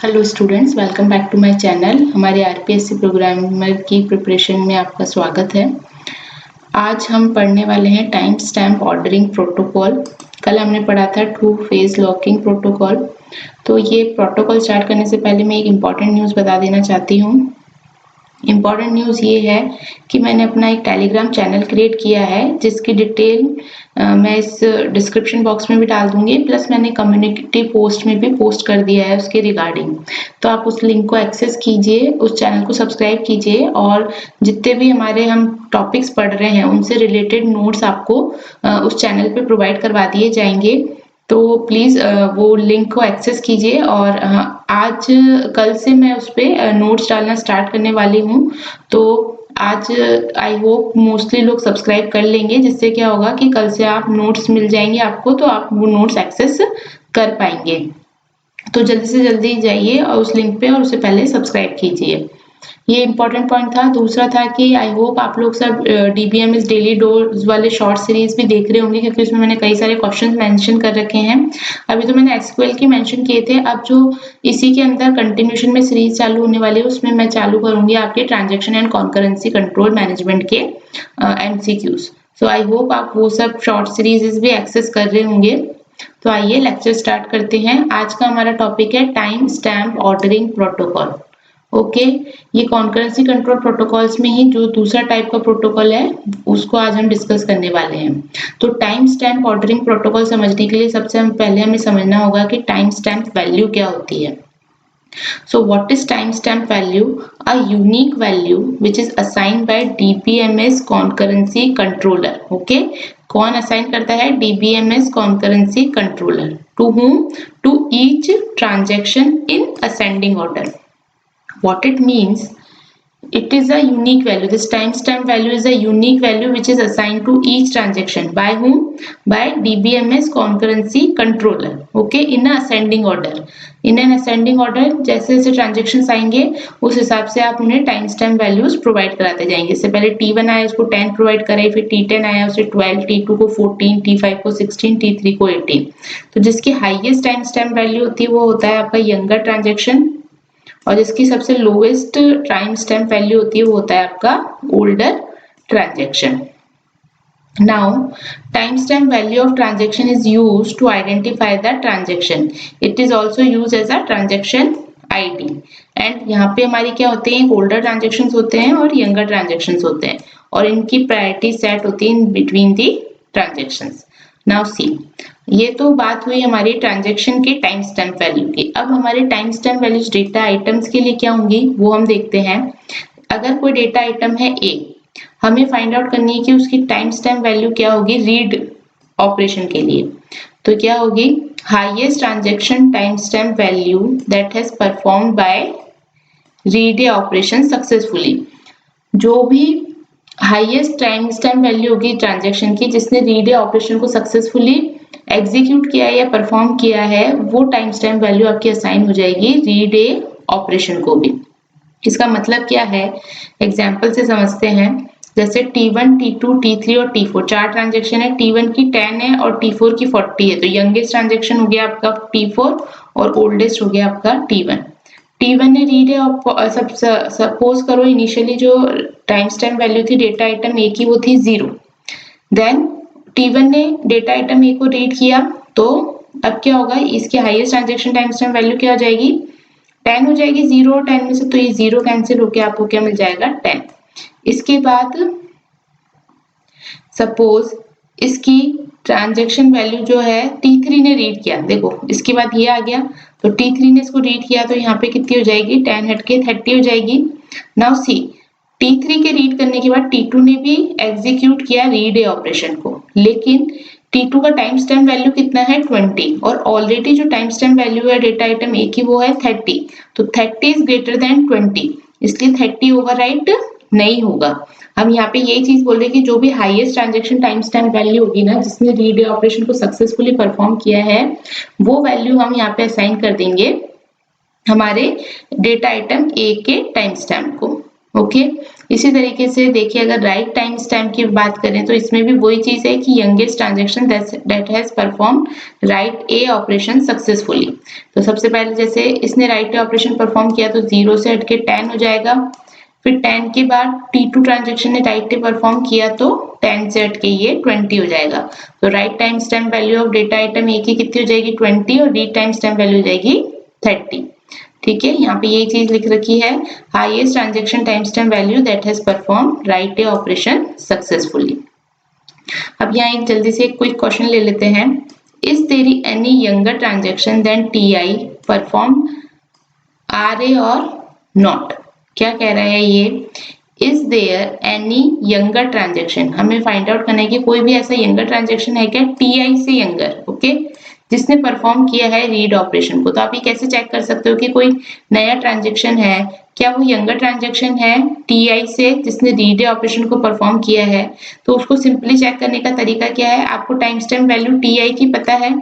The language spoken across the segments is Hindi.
Hello students, welcome back to my channel. हमारे आरपीएससी प्रोग्रामर की प्रिपरेशन में आपका स्वागत है। आज हम पढ़ने वाले हैं टाइम स्टैम्प ऑर्डरिंग प्रोटोकॉल। कल हमने पढ़ा था 2 फेज लॉकिंग प्रोटोकॉल। तो ये प्रोटोकॉल स्टार्ट करने से पहले मैं एक इम्पॉर्टेंट न्यूज़ बता देना चाहती हूँ। इम्पॉर्टेंट न्यूज़ ये है कि मैंने अपना एक टेलीग्राम चैनल क्रिएट किया है जिसकी डिटेल मैं इस डिस्क्रिप्शन बॉक्स में भी डाल दूंगी, प्लस मैंने कम्युनिटी पोस्ट में भी पोस्ट कर दिया है उसके रिगार्डिंग। तो आप उस लिंक को एक्सेस कीजिए, उस चैनल को सब्सक्राइब कीजिए और जितने भी हमारे हम टॉपिक्स पढ़ रहे हैं उनसे रिलेटेड नोट्स आपको उस चैनल पे प्रोवाइड करवा दिए जाएंगे। तो प्लीज़ वो लिंक को एक्सेस कीजिए और आज कल से मैं उस पर नोट्स डालना स्टार्ट करने वाली हूँ। तो आज आई होप मोस्टली लोग सब्सक्राइब कर लेंगे, जिससे क्या होगा कि कल से आप नोट्स मिल जाएंगे आपको, तो आप वो नोट्स एक्सेस कर पाएंगे। तो जल्दी से जल्दी जाइए और उस लिंक पे और उससे पहले सब्सक्राइब कीजिए। ये इंपॉर्टेंट पॉइंट था। दूसरा था कि आई होप आप लोग सब DBMS डेली डोज वाले शॉर्ट सीरीज भी देख रहे होंगे, क्योंकि उसमें मैंने कई सारे क्वेश्चन मेंशन कर रखे हैं। अभी तो मैंने SQL के मेंशन किए थे, अब जो इसी के अंदर कंटिन्यूशन में सीरीज चालू होने वाली है उसमें मैं चालू करूंगी आपके transaction and concurrency control management के MCQs। सो आई होप आप वो सब शॉर्ट सीरीज भी एक्सेस कर रहे होंगे। तो आइए लेक्चर स्टार्ट करते हैं। आज का हमारा टॉपिक है time stamp ordering protocol. Okay, ये कॉन्करेंसी कंट्रोल प्रोटोकॉल्स में ही जो दूसरा टाइप का प्रोटोकॉल है उसको आज हम डिस्कस करने वाले हैं। तो टाइम स्टैम्प ऑर्डरिंग प्रोटोकॉल समझने के लिए सबसे पहले हमें समझना होगा कि टाइम स्टैम्प वैल्यू क्या होती है। So what is timestamp value? A unique value which is assigned by DBMS concurrency controller. Okay, कौन assign करता है? DBMS concurrency controller. To whom? To each transaction in ascending order. What it means? It is a unique value. This timestamp value is a unique value which is assigned to each transaction. By whom? By DBMS concurrency controller. Okay, in a ascending order. In an ascending order, जैसे जैसे ट्रांजेक्शन आएंगे उस हिसाब से आप उन्हें टाइम स्टैम्प वैल्यूज प्रोवाइड कराते जाएंगे। इससे पहले T1 आया उसको 10 प्रोवाइड करे, फिर T10 आया उसे 12, T2 को 14, T5 को 16, T3 को 18। तो जिसकी हाईएस्ट टाइम स्टैम्प वैल्यू होती है वो होता है आपका यंगर ट्रांजेक्शन, और जिसकी सबसे लोएस्ट टाइम स्टैम्प वैल्यू होती है वो होता है आपका older transaction. Now, timestamp value of transaction is used to identify the transaction. It is also used as a transaction ID. And यहाँ पे हमारी क्या होते हैं, older transactions होते हैं और younger transactions होते हैं, और इनकी priority set होती है in between the transactions. Now see, ये तो बात हुई हमारी ट्रांजेक्शन के टाइम स्टैम्प वैल्यू की। अब हमारे time stamp values data items के लिए क्या होंगी वो हम देखते हैं। अगर कोई डेटा आइटम है A, हमें फाइंड आउट करनी है कि उसकी टाइम स्टैम्प वैल्यू क्या होगी रीड ऑपरेशन के लिए। तो क्या होगी? Highest transaction time stamp value that has performed by read A operation successfully. जो भी हाईएस्ट टाइम स्टैम्प वैल्यू होगी ट्रांजेक्शन की जिसने रीड ए ऑपरेशन को सक्सेसफुली एग्जीक्यूट किया है या परफॉर्म किया है, वो टाइम स्टैम्प वैल्यू आपकी असाइन हो जाएगी रीड ए ऑपरेशन को भी। इसका मतलब क्या है, एग्जाम्पल से समझते हैं। जैसे T1, T2, T3 और T4 चार ट्रांजेक्शन है। T1 की 10 है और T4 की 40 है, तो यंगेस्ट ट्रांजेक्शन हो गया आपका T4 और ओल्डेस्ट हो गया आपका T1। T1 ने रीड है, सपोज करो इनिशियली जो टाइम स्टैम्प वैल्यू थी डेटा आइटम ए की वो थी 0। देन T1 ने डेटा आइटम ए को रीड किया, तो अब क्या होगा, इसके highest transaction time stamp value क्या हो जाएगी? 10 हो जाएगी। 0 और 10 में से तो ये 0 कैंसिल होके आपको क्या मिल जाएगा? 10। इसके बाद सपोज इसकी ट्रांजेक्शन वैल्यू जो है T3 ने रीड किया, देखो इसके बाद ये आ गया, तो T3 ने इसको रीड किया तो यहाँ पे कितनी हो जाएगी? 10 हटके 30 हो जाएगी। नाउ सी, T3 के रीड करने के बाद T2 ने भी एग्जीक्यूट किया रीड ए ऑपरेशन को, लेकिन T2 का टाइम स्टैम्प वैल्यू कितना है? 20, और ऑलरेडी जो टाइम स्टैम्प वैल्यू है डेटा आइटम ए की वो है 30, तो 30 इज ग्रेटर देन 20, इसलिए 30 ओवरराइट नहीं होगा। हम यहाँ पे यही चीज बोल रहे हैं कि जो भी highest transaction time stamp value होगी ना जिसने रीड ए ऑपरेशन को सक्सेसफुली परफॉर्म किया है, वो वैल्यू हम यहाँ पे असाइन कर देंगे हमारे डेटा आइटम ए के टाइम स्टैम्प को। ओके, इसी तरीके से देखिए अगर राइट टाइम स्टैम्प की बात करें तो इसमें भी वही चीज है कि youngest transaction that has perform right A operation successfully. तो सबसे पहले जैसे इसने राइट ए ऑपरेशन परफॉर्म किया तो 0 से हटके 10 हो जाएगा। फिर 10 के बाद T2 ट्रांजेक्शन ने राइट ए परफॉर्म किया तो 10 से हटके ये 20 हो जाएगा। तो write time stamp value of data item A की कितनी हो जाएगी 20 और रीड टाइम स्टैम्प वैल्यू हो जाएगी 30। ठीक है, यहाँ पे यही चीज लिख रखी है, highest transaction time stamp value that has perform right A operation successfully. अब यहाँ एक जल्दी से एक क्विक क्वेश्चन ले लेते हैं। Is there any younger transaction than TI perform RA और नॉट? क्या कह रहा है ये, is there any younger transaction, हमें फाइंड आउट करना है कि कोई भी ऐसा यंगर ट्रांजेक्शन है क्या TI से यंगर, ओके, जिसने परफॉर्म किया है रीड ऑपरेशन को। तो आप ये कैसे चेक कर सकते हो कि कोई नया ट्रांजेक्शन है, क्या वो यंगर ट्रांजेक्शन है TI से जिसने रीड ऑपरेशन को परफॉर्म किया है? तो उसको सिंपली चेक करने का तरीका क्या है, आपको टाइम स्टैम्प वैल्यू TI की पता है,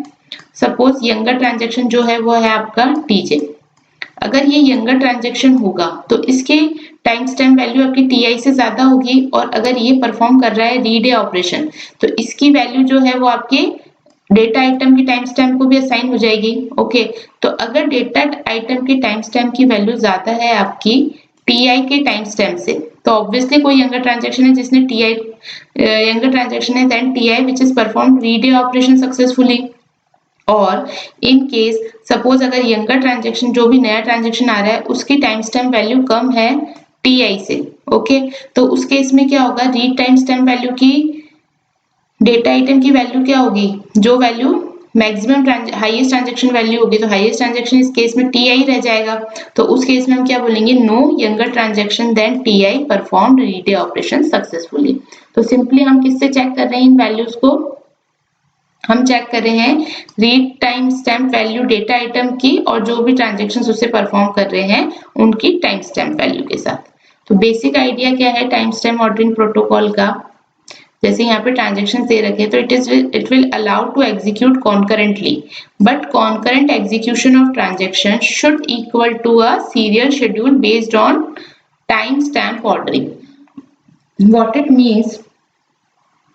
सपोज यंगर ट्रांजेक्शन जो है वो है आपका TJ। अगर ये यंगर ट्रांजेक्शन होगा तो इसके टाइम स्टैम्प वैल्यू आपकी TI से ज्यादा होगी, और अगर ये परफॉर्म कर रहा है रीड ए ऑपरेशन तो इसकी वैल्यू जो है वो आपके डेटा आइटम की टाइम स्टैम्प को भी असाइन हो जाएगी। ओके, तो अगर डेटा आइटम की टाइम स्टैम्प की वैल्यू ज्यादा है आपकी TI के टाइम स्टैम्प से, तो ऑब्वियसली कोई यंगर ट्रांजेक्शन है जिसने TI यंगर ट्रांजेक्शन है than TI which is perform read A operation successfully. और इन केस सपोज अगर यंगर ट्रांजेक्शन जो भी नया ट्रांजेक्शन आ रहा है उसकी टाइम स्टैम्प वैल्यू कम है TI से, ओके, तो उस केस में क्या होगा, रीड टाइम स्टैम्प वैल्यू की डेटा आइटम की वैल्यू क्या होगी, जो value maximum highest transaction value होगी, तो हाईएस्ट ट्रांजेक्शन इस केस में TI रह जाएगा। तो उस केस में हम क्या बोलेंगे, no younger transaction than TI performed read ए ऑपरेशन सक्सेसफुली। तो सिंपली हम किससे चेक कर रहे हैं इन वैल्यूज को, हम चेक कर रहे हैं read time stamp value data item की और जो भी ट्रांजेक्शंस उसे परफॉर्म कर रहे हैं उनकी टाइम स्टैम्प वैल्यू के साथ। तो बेसिक आइडिया क्या है टाइम स्टैम्प ऑर्डरिंग प्रोटोकॉल का, जैसे यहाँ पे ट्रांजेक्शन दे रखे तो it will allow to execute concurrently, but concurrent execution of transaction should equal to a serial schedule based on time stamp ordering. What it means,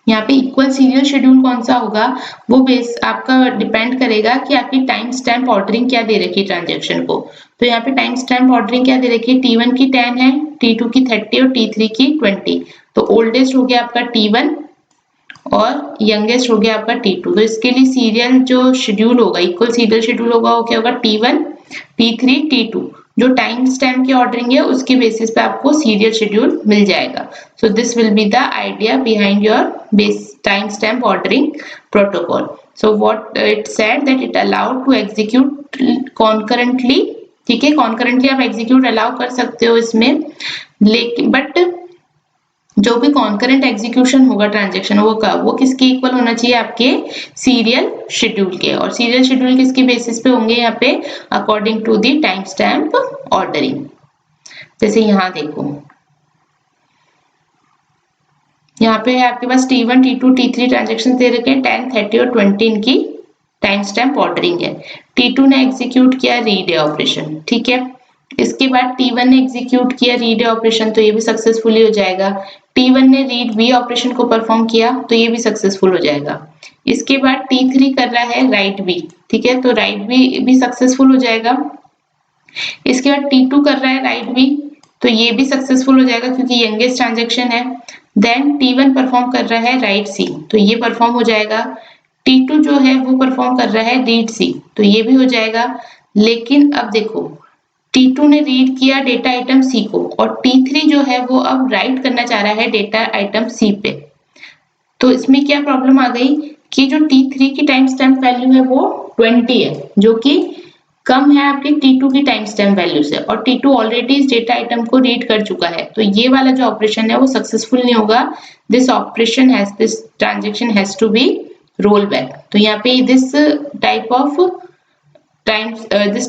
यहाँ पे इक्वल सीरियल शेड्यूल कौन सा होगा वो बेस आपका डिपेंड करेगा कि आपकी टाइम स्टैम्प ऑर्डरिंग क्या दे रखी है ट्रांजेक्शन को। तो यहाँ पे टाइम स्टैम्प ऑर्डरिंग क्या दे रखी है, T1 की 10 है, T2 की 30 और T3 की 20। तो ओल्डेस्ट हो गया आपका T1 और यंगेस्ट हो गया आपका T2। तो इसके लिए सीरियल जो शेड्यूल होगा, इक्वल सीरियल शेड्यूल होगा वो क्या होगा, T1 T3 T2। जो टाइम स्टैम्प की ऑर्डरिंग है उसके बेसिस पे आपको सीरियल शेड्यूल मिल जाएगा। So this will be the idea behind your base time stamp ordering protocol. So what it said that it allowed to execute concurrently, ठीक है, कॉन्करेंटली आप एग्जीक्यूट अलाउ कर सकते हो इसमें, लेकिन बट जो भी कॉन्करेंट एग्जीक्यूशन होगा ट्रांजेक्शन वो किसके इक्वल होना चाहिए, आपके सीरियल शेड्यूल के। और सीरियल शेड्यूल किसके बेसिस पे होंगे यहाँ पे, according to the time stamp ordering. जैसे यहाँ देखो, यहाँ पे है आपके पास T1 T2 T3 ट्रांजेक्शन दे रखे हैं, 10 30 और 20 इनकी टाइम स्टैम्प ऑर्डरिंग है। T2 ने एग्जीक्यूट किया रीड ए ऑपरेशन, ठीक है, इसके बाद T1 ने एग्जीक्यूट किया रीड ए ऑपरेशन तो ये भी सक्सेसफुली हो जाएगा। T1 ने रीड बी ऑपरेशन को परफॉर्म किया तो ये भी सक्सेसफुल हो जाएगा। इसके बाद T3 कर रहा है राइट बी, ठीक है, तो राइट बी भी सक्सेसफुल हो जाएगा। इसके बाद T2 कर रहा है राइट बी तो ये भी सक्सेसफुल हो जाएगा क्योंकि यंगेस्ट ट्रांजेक्शन है। देन T1 परफॉर्म कर रहा है राइट सी तो ये परफॉर्म हो जाएगा। T2 जो है वो परफॉर्म कर रहा है रीड सी तो ये भी हो जाएगा। लेकिन अब देखो T2 ने रीड किया डेटा आइटम सी को और T3 जो है वो अब राइट करना चाह रहा है डेटा आइटम सी पे। तो इसमें क्या प्रॉब्लम आ गई कि जो T3 की टाइम स्टैम्प वैल्यू है वो 20 है, जो कि कम है आपके T2 की टाइम स्टैम्प वैल्यू से, और T2 ऑलरेडी इस डेटा आइटम को रीड कर चुका है तो ये वाला जो ऑपरेशन है वो सक्सेसफुल नहीं होगा। This operation has this transaction has to be roll back. तो यहाँ पे this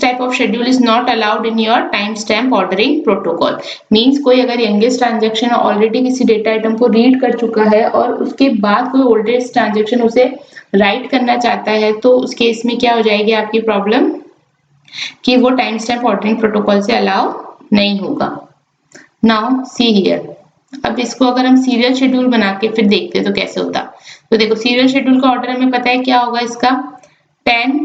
type of schedule is not allowed in your time stamp ordering protocol. Means कोई अगर यंगेस्ट ट्रांजेक्शन ऑलरेडी किसी डेटा आइटम को रीड कर चुका है और उसके बाद कोई ओल्डेस्ट ट्रांजेक्शन उसे राइट करना चाहता है तो उस केस में क्या हो जाएगी आपकी प्रॉब्लम कि वो टाइम स्टैम्प ऑर्डरिंग प्रोटोकॉल से अलाउ नहीं होगा। नाउ सी हियर, अब इसको अगर हम सीरियल शेड्यूल बना के फिर देखते तो कैसे होता। तो देखो सीरियल शेड्यूल का ऑर्डर हमें पता है क्या होगा इसका, 10,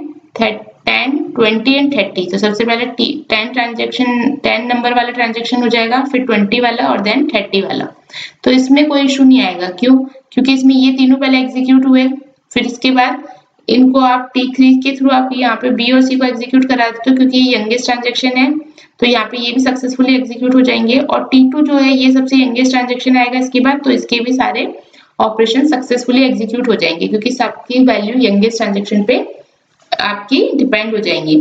20 एंड 30। तो सबसे पहले 10 ट्रांजेक्शन 10 नंबर वाला ट्रांजेक्शन हो जाएगा, फिर 20 वाला और देन 30 वाला। तो इसमें कोई इशू नहीं आएगा, क्यों? क्योंकि इसमें ये तीनों पहले एग्जीक्यूट हुए, फिर इसके बाद इनको आप T3 के थ्रू आप यहाँ पे B और C को एग्जीक्यूट करा देते हो, क्योंकि ये यंगेस्ट ट्रांजेक्शन है तो यहाँ पे ये भी सक्सेसफुली एग्जीक्यूट हो जाएंगे। और T2 जो है ये सबसे यंगेस्ट ट्रांजेक्शन आएगा इसके बाद, तो इसके भी सारे ऑपरेशन सक्सेसफुली एग्जीक्यूट हो जाएंगे, क्योंकि सबकी वैल्यू यंगेस्ट ट्रांजेक्शन पे आपकी डिपेंड हो जाएंगी।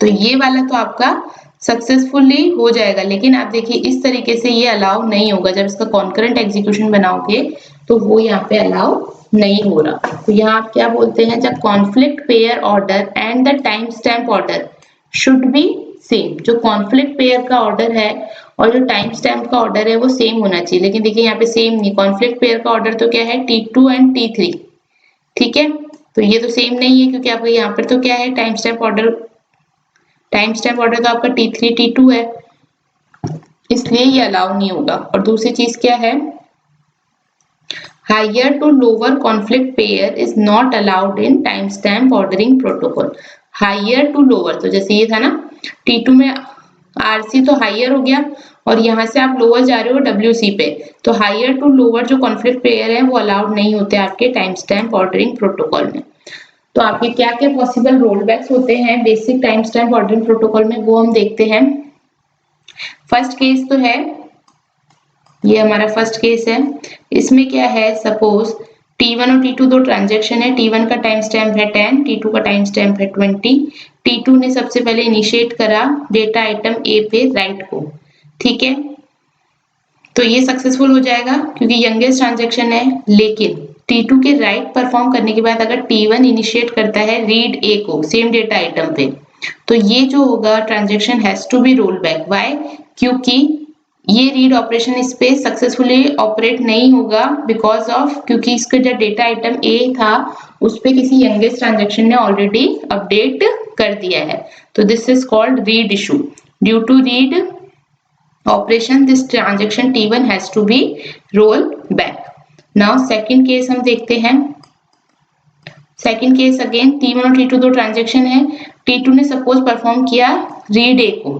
तो ये वाला तो आपका सक्सेसफुली हो जाएगा, लेकिन आप देखिए इस तरीके से ये अलाउ नहीं होगा। जब इसका कॉन्करेंट एग्जीक्यूशन बनाओगे तो वो यहाँ पे अलाउ नहीं हो रहा। तो यहाँ आप क्या बोलते हैं, जब conflict pair order and the time stamp order should be same. जो कॉन्फ्लिक्ट पेयर का ऑर्डर है और जो टाइम स्टैम्प का ऑर्डर है वो सेम होना चाहिए, लेकिन देखिए यहाँ पे सेम नहीं। कॉन्फ्लिक्ट पेयर का ऑर्डर तो क्या है, T2 एंड T3, ठीक है। तो ये तो सेम नहीं है, क्योंकि आपका यहाँ पर तो क्या है, टाइम स्टैम्प ऑर्डर तो आपका T3 T2 है, इसलिए ये अलाउ नहीं होगा। और दूसरी चीज क्या है, higher to lower conflict pair is not allowed in time stamp ordering protocol. Higher to lower, तो जैसे ये था ना T2 में RC तो हायर हो गया, और यहाँ से आप लोअर जा रहे हो WC पे, तो हायर टू लोअर जो कॉन्फ्लिक्ट पेयर है वो अलाउड नहीं होते आपके टाइम स्टैम्प ऑर्डरिंग प्रोटोकॉल में। तो आपके क्या क्या पॉसिबल रोल बैक्स होते हैं basic time stamp ordering protocol में, वो हम देखते हैं। फर्स्ट केस तो है, ये हमारा फर्स्ट केस है। इसमें क्या है, सपोज T1 और T2 दो ट्रांजेक्शन है। T1 का टाइम स्टैम्प है 10, T2 का टाइम स्टैम्प है 20। T2 ने सबसे पहले इनिशिएट करा डेटा आइटम A पे राइट को, ठीक है। तो ये सक्सेसफुल हो जाएगा क्योंकि यंगेस्ट ट्रांजेक्शन है। लेकिन T2 के राइट परफॉर्म करने के बाद अगर T1 इनिशिएट करता है रीड A को सेम डेटा आइटम पे, तो ये जो होगा transaction has to be roll back. Why? क्योंकि ये रीड ऑपरेशन इस पे सक्सेसफुली ऑपरेट नहीं होगा, बिकॉज ऑफ क्योंकि इसका जो डेटा आइटम A था उस पे किसी यंगेस्ट ट्रांजेक्शन ने ऑलरेडी अपडेट कर दिया है। तो this is called read issue. Due to read operation this transaction T1 has to be roll back. Now second case हम देखते हैं। सेकेंड केस अगेन T1 और T2 दो ट्रांजेक्शन है। T2 ने सपोज परफॉर्म किया रीड A को,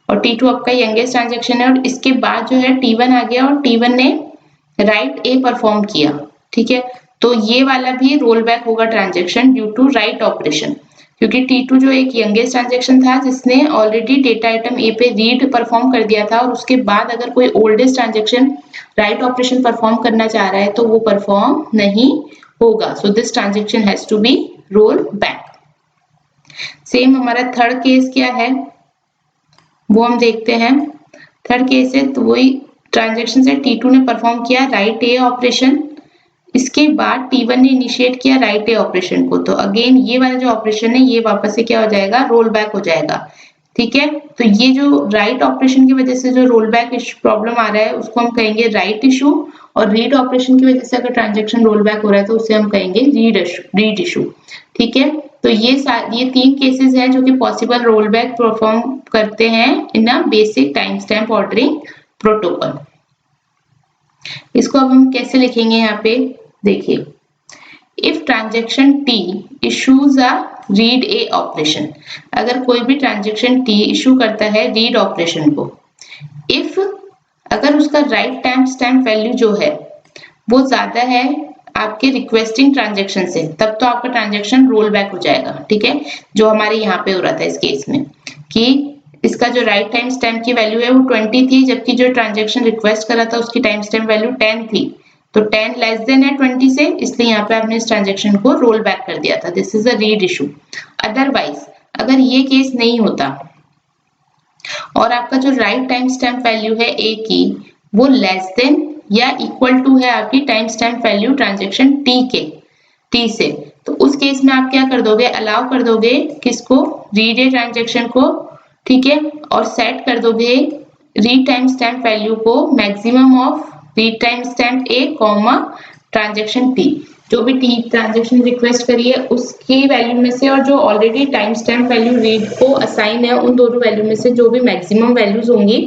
और T2 आपका यंगेस्ट ट्रांजेक्शन है, और इसके बाद जो है T1 आ गया और T1 ने राइट A परफॉर्म किया, ठीक है। तो ये वाला भी रोल बैक होगा transaction due to write operation, क्योंकि T2 जो एक यंगेस्ट ट्रांजेक्शन था जिसने ऑलरेडी डेटा आइटम A पे रीड परफॉर्म कर दिया था, और उसके बाद अगर कोई oldest transaction write operation perform करना चाह रहा है तो वो परफॉर्म नहीं होगा। So this transaction has to be roll back. Same हमारा थर्ड केस क्या है वो हम देखते हैं। थर्ड केस है तो वही ट्रांजेक्शन से T2 ने परफॉर्म किया राइट A ऑपरेशन, इसके बाद T1 ने इनिशिएट किया राइट ए ऑपरेशन को, तो अगेन ये वाला जो ऑपरेशन है ये वापस से क्या हो जाएगा, रोल बैक हो जाएगा, ठीक है। तो ये जो राइट ऑपरेशन की वजह से जो रोल बैक प्रॉब्लम आ रहा है उसको हम कहेंगे राइट इशू, और रीड ऑपरेशन की वजह से अगर ट्रांजेक्शन रोल बैक हो रहा है तो उसे हम कहेंगे रीड इशू, ठीक है। तो ये तीन केसेस हैं जो कि पॉसिबल रोल बैक परफॉर्म करते हैं in a basic time stamp ordering protocol. इसको अब हम कैसे लिखेंगे, यहाँ पे देखिए, if transaction T issues a read A operation, अगर कोई भी ट्रांजेक्शन T इशू करता है रीड ऑपरेशन को, इफ अगर उसका राइट टाइम स्टैम्प वैल्यू जो है वो ज्यादा है आपके रिक्वेस्टिंग ट्रांजेक्शन से, तब तो आपका ट्रांजेक्शन रोल बैक हो जाएगा, ठीक है। जो हमारे यहाँ पे हो रहा था इस केस में कि इसका जो राइट टाइम स्टैम्प की वैल्यू है वो 20 थी, जबकि जो ट्रांजेक्शन रिक्वेस्ट करा था उसकी टाइम स्टैम्प वैल्यू 10 थी, तो 10 लेस देन है 20 से, इसलिए यहाँ पे आपने इस ट्रांजेक्शन को रोल बैक कर दिया था। This is a read issue. Otherwise अगर ये केस नहीं होता और आपका जो राइट टाइम स्टैम्प वैल्यू है A की वो लेस देन या इक्वल टू है आपकी time stamp value transaction T से, तो उस केस में आप क्या कर दोगे, अलाउ कर दोगे किसको, रीड ए ट्रांजेक्शन को, ठीक है, और सेट कर दोगे रीड टाइम स्टैम्प वैल्यू को maximum of read time stamp A comma transaction T, जो भी T ट्रांजेक्शन रिक्वेस्ट करी है उसकी वैल्यू में से, और जो already time stamp value read को असाइन है उन दोनों वैल्यू में से जो भी मैक्सिमम वैल्यूज होंगी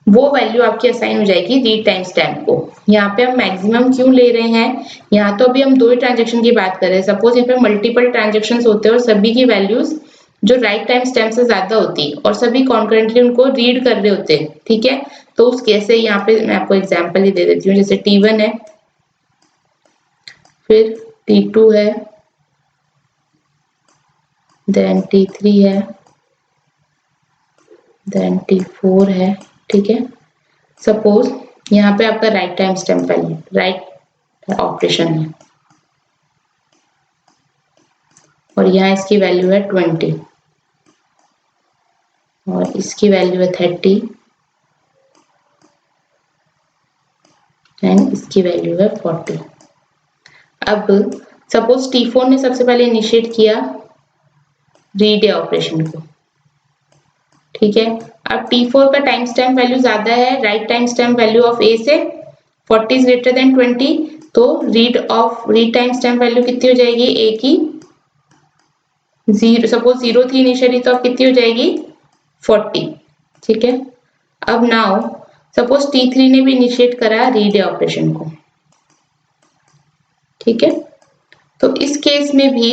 वो वैल्यू आपकी असाइन हो जाएगी रीड टाइम स्टैम्प को। यहाँ पे हम मैक्सिमम क्यों ले रहे हैं, यहाँ तो अभी हम 2 ही ट्रांजेक्शन की बात कर रहे हैं। सपोज यहाँ पे मल्टीपल ट्रांजेक्शन होते हैं और सभी की वैल्यूज जो राइट टाइम स्टैम्प से ज्यादा होती है और सभी कॉन्करेंटली उनको रीड कर रहे होते हैं, ठीक है। तो उस केस से यहाँ पे मैं आपको एग्जाम्पल ही दे देती हूँ, जैसे T1 है, फिर T2 है, देन T3 है, देन T4 है, ठीक है। सपोज यहाँ पे आपका right time stamp value, write operation है और यहाँ इसकी वैल्यू है 20 और इसकी वैल्यू है 30 एंड इसकी वैल्यू है 40। अब सपोज T4 ने सबसे पहले इनिशिएट किया रीड ए ऑपरेशन को, ठीक है। अब T4 का टाइम स्टैम्प वैल्यू ज्यादा है write time stamp value of A से, 40 इज ग्रेटर देन 20, तो रीड टाइम स्टैम्प वैल्यू कितनी हो जाएगी ए की 0, सपोज 0 थी इनिशियली, तो अब कितनी हो जाएगी 40, ठीक है। अब नाउ सपोज T3 ने भी इनिशिएट करा रीड ए ऑपरेशन को, ठीक है। तो इस केस में भी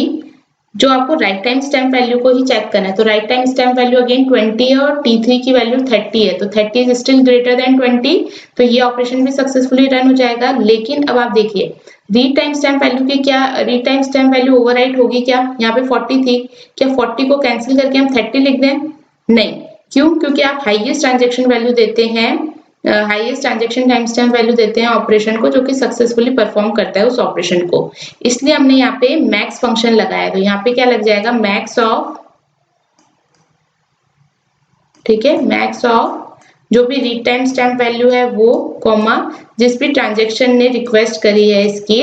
जो आपको राइट टाइम स्टैम्प वैल्यू को ही चेक करना है, तो write time stamp value again 20 है और T3 की वैल्यू 30 है, तो 30 इज स्टिल ग्रेटर देन 20, तो ये ऑपरेशन भी सक्सेसफुली रन हो जाएगा। लेकिन अब आप देखिए रीड टाइम स्टैम्प वैल्यू की क्या, read time stamp value overwrite होगी क्या, यहाँ पे 40 थी, क्या 40 को कैंसिल करके हम 30 लिख दें? नहीं, क्यों? क्योंकि आप हाईएस्ट ट्रांजेक्शन वैल्यू देते हैं, highest transaction time stamp value देते हैं ऑपरेशन को जो कि सक्सेसफुली परफॉर्म करता है उस ऑपरेशन को, इसलिए हमने यहाँ पे मैक्स फंक्शन लगाया। तो यहाँ पे क्या लग जाएगा, मैक्स ऑफ, ठीक है, मैक्स ऑफ जो भी रीड टाइम स्टैम्प वैल्यू है वो, कॉमा जिस भी ट्रांजेक्शन ने रिक्वेस्ट करी है इसकी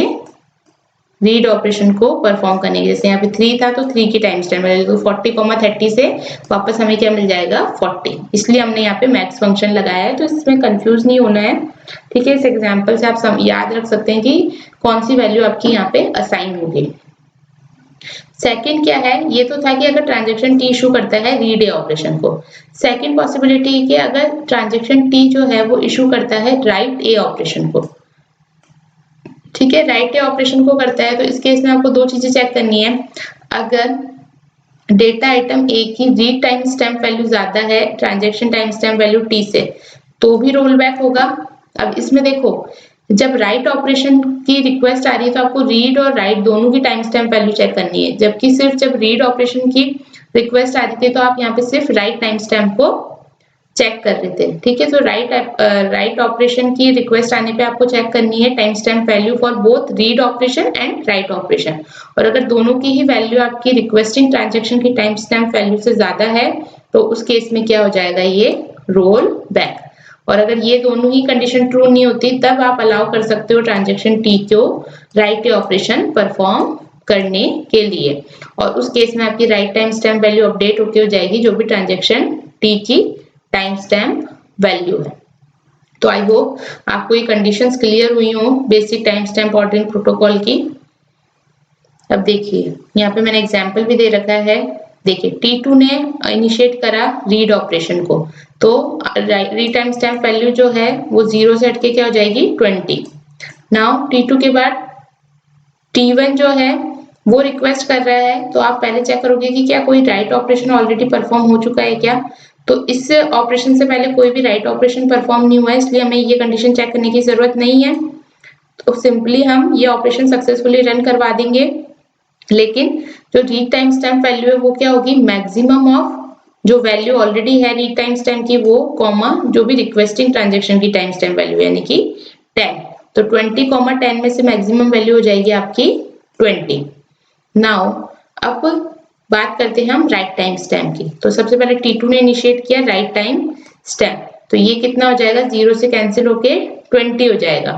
रीड ऑपरेशन को परफॉर्म करने के, जैसे यहाँ पे 3 था तो 3 की टाइम स्टैम्प वैल्यू, तो 40,30 से वापस हमें क्या मिल जाएगा 40, इसलिए हमने यहाँ पे मैक्स फंक्शन लगाया है। तो इसमें कंफ्यूज नहीं होना है, ठीक है। इस एग्जाम्पल से आप याद रख सकते हैं कि कौन सी वैल्यू आपकी यहाँ पे असाइन होगी। सेकंड क्या है, ये तो था कि अगर ट्रांजेक्शन टी इशू करता है रीड ए ऑपरेशन को। सेकंड पॉसिबिलिटी कि अगर ट्रांजेक्शन टी जो है वो इशू करता है राइट ए ऑपरेशन को, ठीक है, राइट ए ऑपरेशन को करता है, तो इस केस में आपको 2 चीजें चेक करनी है। अगर डेटा आइटम ए की रीड टाइम स्टैम्प वैल्यू ज्यादा है transaction time stamp value T से, तो भी रोल बैक होगा। अब इसमें देखो, जब राइट ऑपरेशन की रिक्वेस्ट आ रही है तो आपको रीड और राइट दोनों की टाइम स्टैम्प वैल्यू चेक करनी है, जबकि सिर्फ जब रीड ऑपरेशन की रिक्वेस्ट आ रही थी तो आप यहाँ पे सिर्फ राइट टाइम स्टैम्प को चेक कर रहे थे, ठीक है। तो राइट ऑपरेशन की रिक्वेस्ट आने पे आपको चेक करनी है time stamp value for both read operation and write operation, और अगर दोनों की ही वैल्यू आपकी रिक्वेस्टिंग ट्रांजेक्शन की टाइम स्टैम्प वैल्यू से ज्यादा है तो उस केस में क्या हो जाएगा, ये रोल बैक। और अगर ये दोनों ही कंडीशन ट्रू नहीं होती तब आप अलाउ कर सकते हो ट्रांजेक्शन टी को राइट ऑपरेशन परफॉर्म करने के लिए, और उस केस में आपकी right time stamp value update होके हो जाएगी जो भी ट्रांजेक्शन टी की टाइम स्टैम्प वैल्यू है। तो आई होप आपको ये कंडीशंस क्लियर हुई हो basic time stamp ordering protocol की। अब देखिए यहाँ पे मैंने एग्जांपल भी दे रखा है, देखिए T2 ने इनिशिएट करा रीड ऑपरेशन को, तो रीड टाइम स्टैम्प वैल्यू जो है वो 0 से हटके क्या हो जाएगी 20। नाउ T2 के बाद T1 जो है वो रिक्वेस्ट कर रहा है, तो आप पहले चेक करोगे कि क्या कोई राइट ऑपरेशन ऑलरेडी परफॉर्म हो चुका है क्या, तो इस ऑपरेशन से पहले कोई भी राइट ऑपरेशन परफॉर्म नहीं हुआ है, इसलिए हमें ये कंडीशन चेक करने की जरूरत नहीं है। तो सिंपली हम ये ऑपरेशन सक्सेसफुली रन करवा देंगे। लेकिन जो रीड टाइम स्टैम्प वैल्यू है वो क्या होगी, मैक्सिमम ऑफ जो वैल्यू ऑलरेडी है रीड टाइम स्टैम्प की वो, कॉमा जो भी रिक्वेस्टिंग ट्रांजेक्शन की टाइम स्टैम्प वैल्यू यानी कि 10, तो 20,10 में से मैक्सिमम वैल्यू हो जाएगी आपकी 20। नाउ अब बात करते हैं हम राइट टाइम स्टैम्प की। तो सबसे पहले T2 ने इनिशिएट किया राइट टाइम स्टैम्प, तो ये कितना हो जाएगा, 0 से कैंसिल होके 20 हो जाएगा।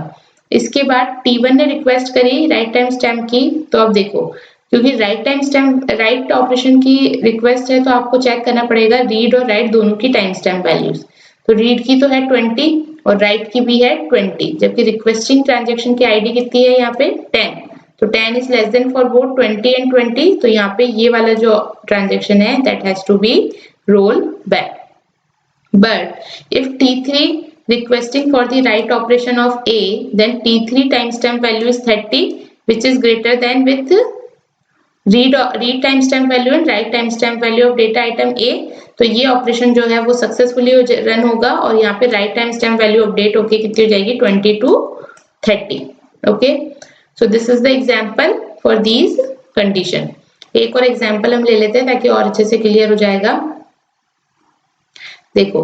इसके बाद T1 ने रिक्वेस्ट करी राइट टाइम स्टैम्प की, तो अब देखो क्योंकि right time stamp write operation की रिक्वेस्ट है तो आपको चेक करना पड़ेगा रीड और राइट दोनों की टाइम स्टैम्प वैल्यूज। तो रीड की तो है 20 और राइट की भी है 20, जबकि रिक्वेस्टिंग ट्रांजेक्शन की आईडी कितनी है यहाँ पे 10, तो 10 is less than for both 20 and 20, तो यहाँ पे ये वाला जो ट्रांजेक्शन है that has to be roll back. But if T3 requesting for the write operation of A, then T3 timestamp value is 30, which is greater than with read timestamp value and right timestamp value of data item A। तो ये ऑपरेशन जो है वो सक्सेसफुली रन होगा और यहाँ पे राइट timestamp वैल्यू अपडेट होके कितनी हो जाएगी 20 to 30। Okay, so this is the example for these condition. एक और एग्जांपल हम ले लेते हैं ताकि और अच्छे से क्लियर हो जाएगा। देखो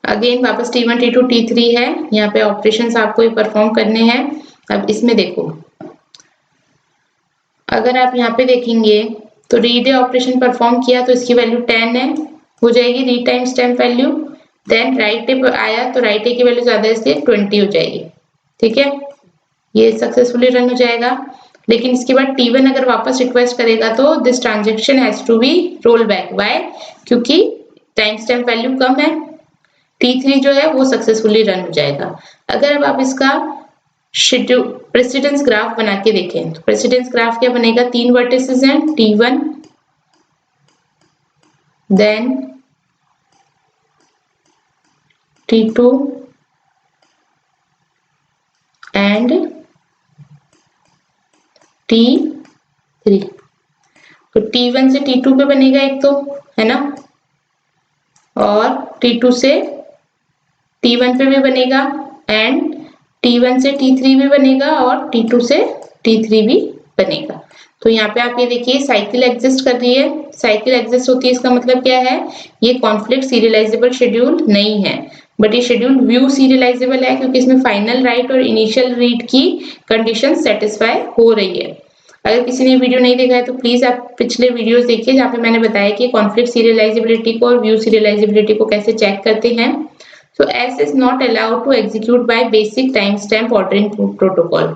अगेन वापस T1 T2 T3 है, यहाँ पे ऑपरेशंस आपको ये परफॉर्म करने हैं। अब इसमें देखो अगर आप यहाँ पे देखेंगे तो रीड ए ऑपरेशन परफॉर्म किया तो इसकी वैल्यू 10 है, हो जाएगी read time stamp value. Then write A आया तो राइट ए की वैल्यू ज्यादा है इसलिए 20 हो जाएगी। ठीक है, ये सक्सेसफुली रन हो जाएगा। लेकिन इसके बाद T1 अगर वापस रिक्वेस्ट करेगा तो this transaction has to be roll back. Why? क्योंकि टाइम स्टैम्प वैल्यू कम है। T3 जो है वो सक्सेसफुली रन हो जाएगा। अगर अब आप इसका शेड्यूल प्रेसिडेंस ग्राफ बना के देखें तो प्रेसिडेंस ग्राफ क्या बनेगा, 3 वर्टिसेस हैं T1 then T2 and T3। तो T1 से T2 पे बनेगा एक तो, है ना, और T2 से T1 पे भी बनेगा एंड T1 से T3 भी बनेगा और T2 से T3 भी बनेगा। तो यहाँ पे आप ये देखिए साइकिल एग्जिस्ट कर रही है। साइकिल एग्जिस्ट होती है इसका मतलब क्या है, ये कॉन्फ्लिक्ट सीरियलाइजेबल शेड्यूल नहीं है, बट ये शेड्यूल व्यू सीरियलाइजेबल है क्योंकि इसमें फाइनल राइट और इनिशियल रीड की कंडीशन सेटिस्फाई हो रही है। अगर किसी ने वीडियो नहीं देखा है तो प्लीज आप पिछले वीडियोस देखिए जहाँ पे मैंने बताया कि कॉन्फ्लिक्ट सीरियलाइजेबिलिटी को और व्यू सीरियलाइजेबिलिटी को कैसे चेक करते हैं। So S is not allowed to execute by basic timestamp ordering protocol।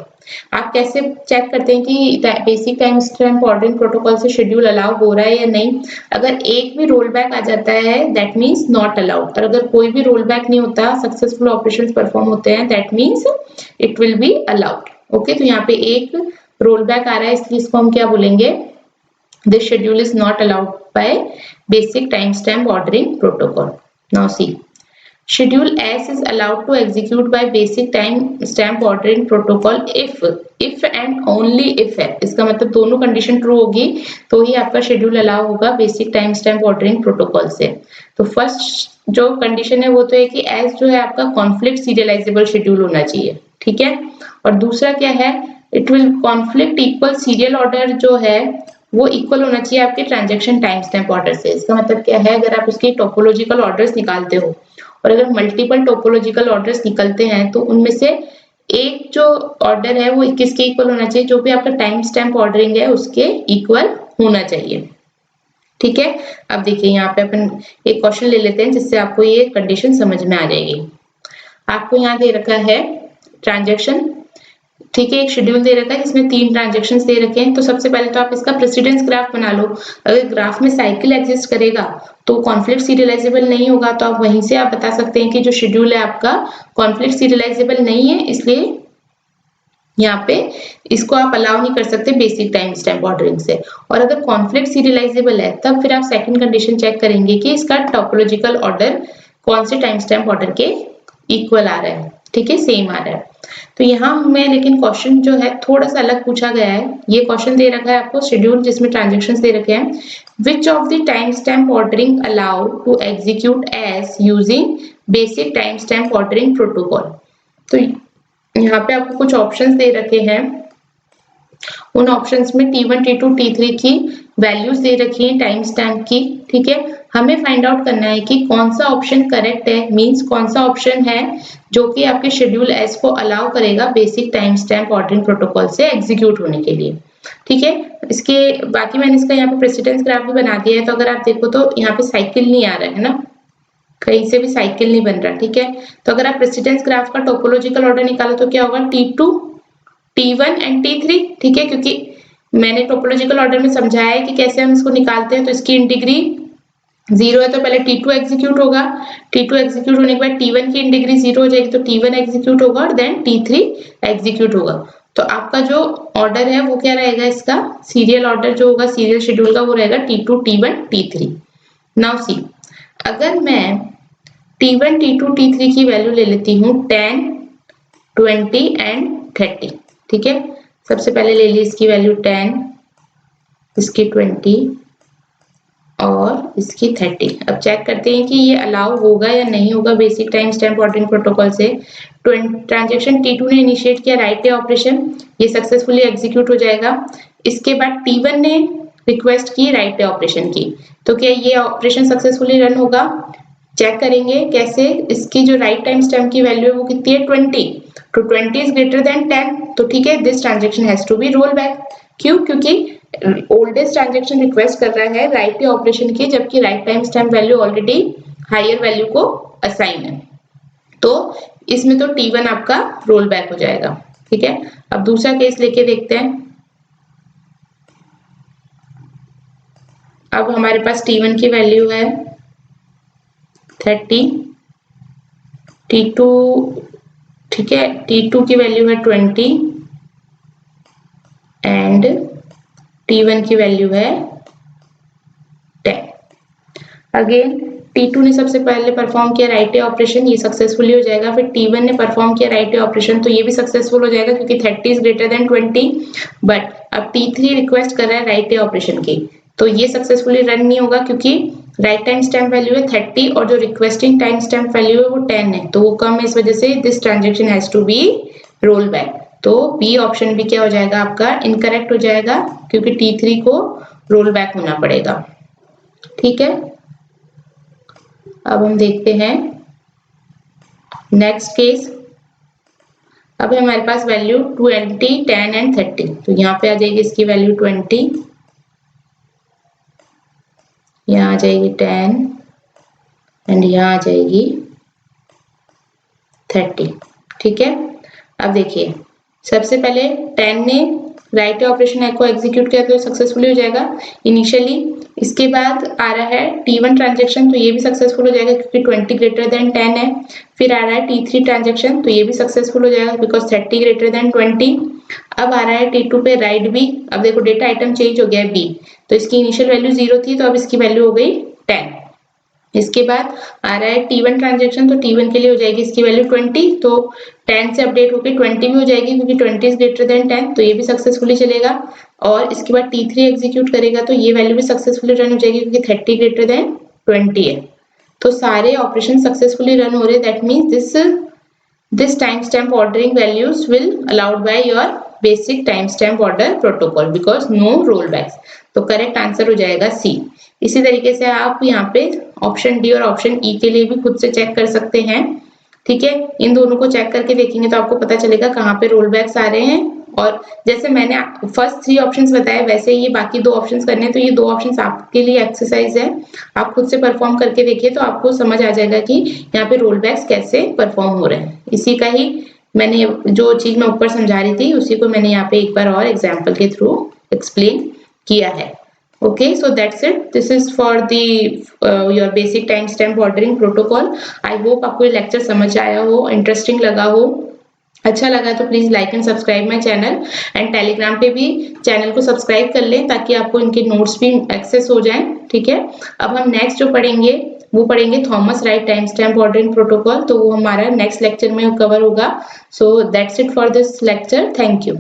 आप कैसे चेक करते हैं कि बेसिक टाइमस्टैम्प ऑर्डरिंग प्रोटोकॉल से शेड्यूल अलाउ हो रहा है या नहीं? अगर एक भी रोल बैक आ जाता है दैट मीन्स नॉट अलाउड, और अगर कोई भी रोल बैक नहीं होता, सक्सेसफुल ऑपरेशंस परफॉर्म होते हैं, that means it will be allowed. Okay, तो यहाँ पे एक रोल बैक आ रहा है इसलिए इसको हम क्या बोलेंगे, this schedule is not allowed by basic timestamp ordering protocol. Now see, Schedule S is allowed to execute by basic timestamp ordering protocol if and only if है। इसका मतलब दोनों कंडीशन ट्रू होगी तो ही आपका शेड्यूल अलाउ होगा बेसिक टाइमस्टैम्प ऑर्डरिंग प्रोटोकॉल से। तो फर्स्ट जो कंडीशन है वो तो है कि S जो है आपका कॉन्फ्लिक्ट सीरियलाइजेबल शेड्यूल होना चाहिए। ठीक है, और दूसरा क्या है, it will conflict equal serial order जो है वो इक्वल होना चाहिए आपके ट्रांजेक्शन टाइमस्टैम्प ऑर्डर से। इसका मतलब क्या है, अगर आप उसकी टोपोलॉजिकल ऑर्डर्स निकालते हो और अगर मल्टीपल टोपोलॉजिकल ऑर्डर्स निकलते हैं तो उनमें से एक जो ऑर्डर है वो किसके इक्वल होना चाहिए, जो भी आपका टाइम स्टैम्प ऑर्डरिंग है उसके इक्वल होना चाहिए। ठीक है, अब देखिए यहाँ पे अपन एक क्वेश्चन ले लेते हैं जिससे आपको ये कंडीशन समझ में आ जाएगी। आपको यहाँ दे रखा है ट्रांजेक्शन, ठीक है, एक शेड्यूल दे रखा है जिसमें 3 ट्रांजेक्शंस दे रखे हैं। तो सबसे पहले तो आप इसका प्रेसिडेंस ग्राफ बना लो। अगर ग्राफ में साइकिल एग्जिस्ट करेगा तो कॉन्फ्लिक्ट सीरियलाइजेबल नहीं होगा, तो आप वहीं से आप बता सकते हैं कि जो शेड्यूल है आपका कॉन्फ्लिक्ट सीरियलाइजेबल नहीं है, इसलिए यहाँ पे इसको आप अलाउ नहीं कर सकते बेसिक टाइम स्टैम्प ऑर्डरिंग से। और अगर कॉन्फ्लिक्ट सीरियलाइजेबल है तब फिर आप सेकंड कंडीशन चेक करेंगे कि इसका टोपोलॉजिकल ऑर्डर कौन से टाइम स्टैम्प ऑर्डर के इक्वल आ रहा है। ठीक है, सेम आ रहा है। तो यहाँ में लेकिन क्वेश्चन जो है थोड़ा सा अलग पूछा गया है। ये क्वेश्चन दे रखा है आपको शेड्यूल जिसमें ट्रांजेक्शन्स दे रखे हैं, which of the time stamp ordering allow to execute S using basic time stamp ordering protocol. तो यहाँ पे आपको कुछ ऑप्शंस दे रखे हैं, उन ऑप्शंस में T1 T2 T3 की वैल्यूज दे रखी है टाइम स्टैम्प की। ठीक है, हमें फाइंड आउट करना है कि कौन सा ऑप्शन करेक्ट है, मींस कौन सा ऑप्शन है जो कि आपके शेड्यूल एस को अलाउ करेगा basic time stamp ordering protocol से एग्जीक्यूट होने के लिए। ठीक है, इसके बाकी मैंने इसका यहाँ पे प्रेसिडेंस ग्राफ भी बना दिया है। तो अगर आप देखो तो यहाँ पे साइकिल नहीं आ रहा है ना, कहीं से भी साइकिल नहीं बन रहा। ठीक है, तो अगर आप प्रेसिडेंस ग्राफ का टोपोलॉजिकल ऑर्डर निकालो तो क्या होगा, T2 T1 एंड T3। ठीक है, क्योंकि मैंने टोपोलॉजिकल ऑर्डर में समझाया है कि कैसे हम इसको निकालते हैं। तो इसकी इंडिग्री 0 है तो पहले T2 एग्जीक्यूट होगा, T2 एग्जीक्यूट होने के बाद T1 की इंडिग्री 0 हो जाएगी तो T1 एग्जीक्यूट होगा और देन T3 एग्जीक्यूट होगा। तो आपका जो ऑर्डर है वो क्या रहेगा, इसका सीरियल ऑर्डर जो होगा सीरियल शेड्यूल का वो रहेगा T2 T1 T3। Now see, अगर मैं T1, T2, T3 की वैल्यू ले लेती हूँ 10, 20 एंड 30। ठीक है, सबसे पहले ले ली इसकी वैल्यू 10, इसकी 20 और इसकी 30। अब चेक करते हैं कि ये अलाउ होगा या नहीं होगा basic time stamp ordering protocol से। ट्रांजेक्शन T2 ने इनिशिएट किया राइट ए ऑपरेशन, ये सक्सेसफुली एग्जीक्यूट हो जाएगा। इसके बाद T1 ने रिक्वेस्ट की राइट ए ऑपरेशन की, तो क्या ये ऑपरेशन सक्सेसफुली रन होगा? चेक करेंगे कैसे। इसकी जो राइट टाइम स्टैम्प की वैल्यू है वो कितनी है 20, तो 20 इज ग्रेटर देन 10, तो ठीक है, this transaction has to be roll back. क्यों? क्योंकि ओल्डेस्ट ट्रांजेक्शन रिक्वेस्ट कर रहा है राइट ए ऑपरेशन की, जबकि write time stamp value already higher value को असाइन है, तो इसमें तो T1 आपका रोल बैक हो जाएगा। ठीक है, अब दूसरा केस लेके देखते हैं। अब हमारे पास T1 की वैल्यू है 30, T2, ठीक है, T2 की वैल्यू है 20 एंड T1 की वैल्यू है 10। अगेन T2 ने सबसे पहले परफॉर्म किया राइट ए ऑपरेशन, ये सक्सेसफुली हो जाएगा। फिर T1 ने परफॉर्म किया राइट ए ऑपरेशन, तो ये भी सक्सेसफुल हो जाएगा क्योंकि 30 इज ग्रेटर देन 20। बट अब T3 रिक्वेस्ट कर रहा है राइट ए ऑपरेशन की, तो ये सक्सेसफुली रन नहीं होगा क्योंकि राइट टाइम स्टैम्प वैल्यू है 30 और जो रिक्वेस्टिंग टाइम स्टैम्प वैल्यू है वो 10 है, तो वो कम है, इस वजह से this transaction has to be roll back. तो बी ऑप्शन भी क्या हो जाएगा आपका? इनकरेक्ट हो जाएगा क्योंकि T3 को रोल बैक होना पड़ेगा। ठीक है, अब हम देखते हैं नेक्स्ट केस। अब हमारे पास वैल्यू 20, 10 एंड 30, तो यहाँ पे आ जाएगी इसकी वैल्यू 20, यहाँ आ जाएगी 10 एंड यहाँ आ जाएगी 30। ठीक है, अब देखिए सबसे पहले 10 ने राइट ऑपरेशन को एग्जीक्यूट किया तो सक्सेसफुली हो जाएगा इनिशियली। इसके बाद आ रहा है T1 ट्रांजेक्शन, तो ये भी सक्सेसफुल हो जाएगा क्योंकि 20 ग्रेटर देन 10 है। फिर आ रहा है T3 ट्रांजेक्शन, तो ये भी सक्सेसफुल हो जाएगा बिकॉज 30 ग्रेटर देन 20। अब आ रहा है T2 पे राइट बी। अब देखो डेटा आइटम चेंज हो गया है बी, तो इसकी इनिशियल वैल्यू 0 थी, तो अब इसकी वैल्यू हो गई 10। इसके बाद आ रहा है T1 ट्रांजेक्शन, तो T1 के लिए हो जाएगी इसकी वैल्यू 20, तो 10 से अपडेट होकर 20 भी हो जाएगी क्योंकि 20 इज ग्रेटर देन 10, तो ये भी सक्सेसफुली चलेगा। और इसके बाद T3 एग्जीक्यूट करेगा तो ये वैल्यू भी सक्सेसफुली रन हो जाएगी क्योंकि 30 ग्रेटर देन 20 है। तो सारे ऑपरेशन सक्सेसफुली रन हो रहे, that means this time stamp ordering values will allowed by your basic time stamp order protocol because no roll backs. तो करेक्ट आंसर हो जाएगा सी। इसी तरीके से आप यहाँ पे ऑप्शन डी और ऑप्शन ई के लिए भी खुद से चेक कर सकते हैं। ठीक है, इन दोनों को चेक करके देखेंगे तो आपको पता चलेगा कहाँ पे रोल बैक्स आ रहे हैं। और जैसे मैंने फर्स्ट 3 ऑप्शंस बताए वैसे ये बाकी 2 ऑप्शंस करने हैं, तो ये 2 ऑप्शंस आपके लिए एक्सरसाइज है। आप खुद से परफॉर्म करके देखिए तो आपको समझ आ जाएगा कि यहाँ पे रोल बैक्स कैसे परफॉर्म हो रहे हैं। इसी का ही मैंने जो चीज मैं ऊपर समझा रही थी उसी को मैंने यहाँ पे एक बार और एग्जाम्पल के थ्रू एक्सप्लेन किया है। Okay, so that's it. This is for the your basic timestamp ordering protocol. I hope आपको ये लेक्चर समझ आया हो, इंटरेस्टिंग लगा हो। अच्छा लगा तो please like and subscribe my channel and Telegram पे भी चैनल को सब्सक्राइब कर लें ताकि आपको इनके नोट्स भी एक्सेस हो जाएं। ठीक है, अब हम नेक्स्ट जो पढ़ेंगे वो पढ़ेंगे Thomas right time stamp ordering protocol, तो वो हमारा नेक्स्ट लेक्चर में कवर होगा। So that's it for this lecture. Thank you.